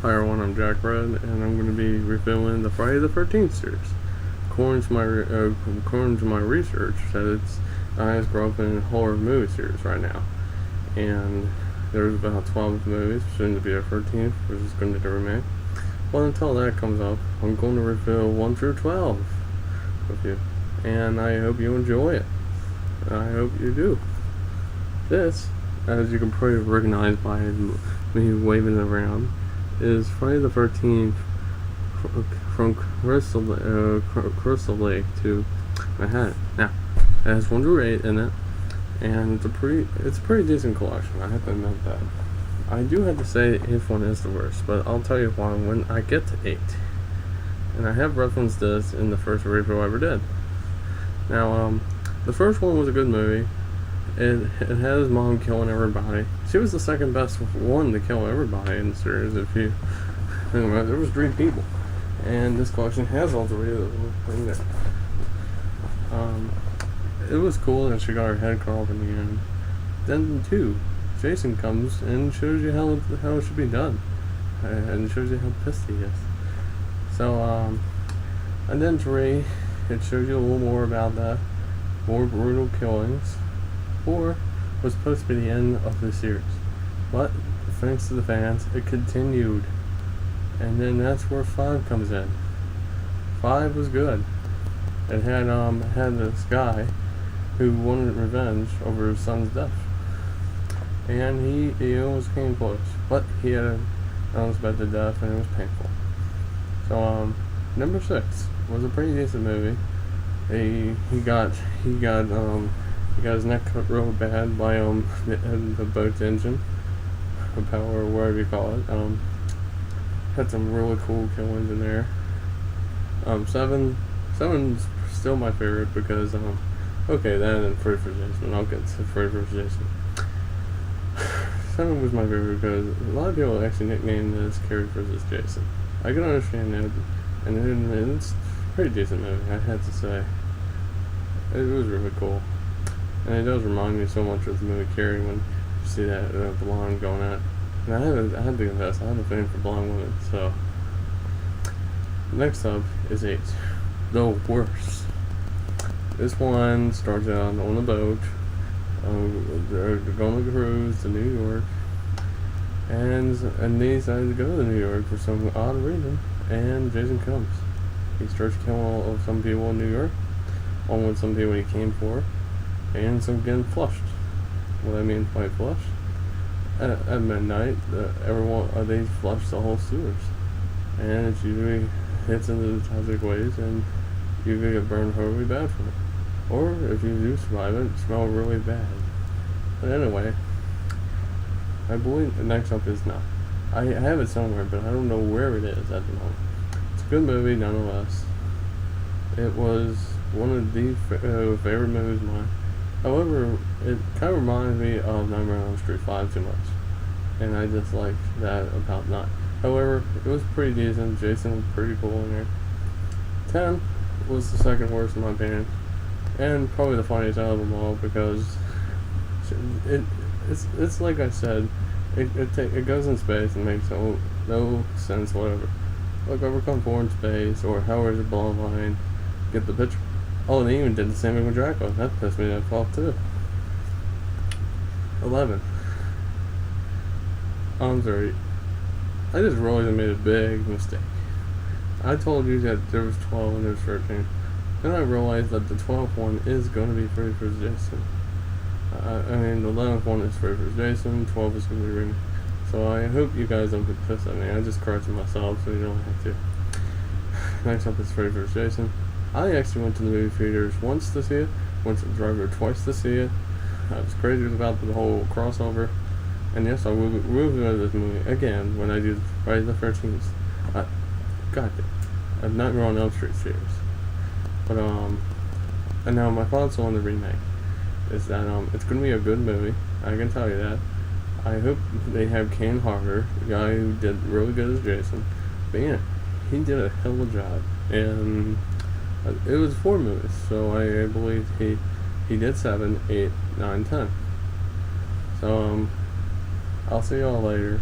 Hi everyone, I'm Jack Red, and I'm going to be reviewing the Friday the 13th series. According to my research, that it's the highest grossing horror movie series right now, and there's about 12 movies, soon to be a 13th, which is going to be the remake. Well, until that comes up, I'm going to review 1 through 12 with you, and I hope you enjoy it. I hope you do. This, as you can probably recognize by me waving it around, is Friday the 13th from Crystal Lake to Manhattan. Now, it has 1 through 8 in it, and it's a pretty decent collection. I have to admit that. I do have to say 8th one is the worst, but I'll tell you why when I get to 8. And I have referenced this in the first review I ever did. Now, the first one was a good movie. It had his mom killing everybody. She was the second best one to kill everybody in the series. If you think about it, there was 3 people, and this collection has all 3 of them in there. It was cool that she got her head cut off in the end. Then 2, Jason comes and shows you how it should be done, and shows you how pissed he is. So and then 3, it shows you a little more about that, more brutal killings. 4 was supposed to be the end of the series, but thanks to the fans, it continued, and then that's where 5 comes in. 5 was good. It had this guy who wanted revenge over his son's death, and he almost came close, but he had an unexpected death, and it was painful. So number 6 was a pretty decent movie. He got his neck cut real bad by the boat's engine, the power, or whatever you call it. Had some really cool killings in there. 7's still my favorite because okay, that and Freddy vs. Jason. I'll get to Freddy vs. Jason. 7 was my favorite because a lot of people actually nicknamed this Carrie vs. Jason. I can understand that, and it's a pretty decent movie, I had to say. It was really cool. And it does remind me so much of the movie Carrie when you see that blonde going at. And I had to confess, I have a thing for blonde women. So next up is 8, the worst. This one starts out on a boat. They're going on a cruise to New York, and they decided to go to New York for some odd reason. And Jason comes. He starts killing some people in New York, along with some people he came for. And some getting flushed. What I mean by flushed? At midnight, they flush the whole sewers, and it usually hits into the toxic waste, and you can get burned horribly bad from it. Or if you do survive it, smell really bad. But anyway, I believe the next up is not. I have it somewhere, but I don't know where it is at the moment. It's a good movie nonetheless. It was one of the favorite movies of mine. However, it kind of reminds me of Nightmare on Elm Street 5 too much, and I just liked that about 9. However, it was pretty decent. Jason was pretty cool in there. 10 was the second worst in my opinion, and probably the funniest out of them all because it's like I said, it goes in space and makes no sense whatever. Like overcome 4 in space, or how is it blown line? Get the picture. Oh, they even did the same thing with Draco. That pissed me off too. 11. I'm sorry. I just really made a big mistake. I told you that there was 12 and there's 13. Then I realized that the 12th one is going to be Freddy vs. Jason. I mean, the 11th one is Freddy vs. Jason. 12 is going to be Ring. So I hope you guys don't get pissed at me. I just corrected myself so you don't have to. Next up is Freddy vs. Jason. I actually went to the movie theaters once to see it, went to the drive-in twice to see it. I was crazy about the whole crossover. And yes, I will review this movie again when I do Friday the 13th. God, I'm not on Elm Street series. But, and now my thoughts on the remake is that, it's going to be a good movie. I can tell you that. I hope they have Kane Hodder, the guy who did really good as Jason. But yeah, he did a hell of a job. And it was 4 movies, so I believe he did 7, 8, 9, 10. So I'll see y'all later.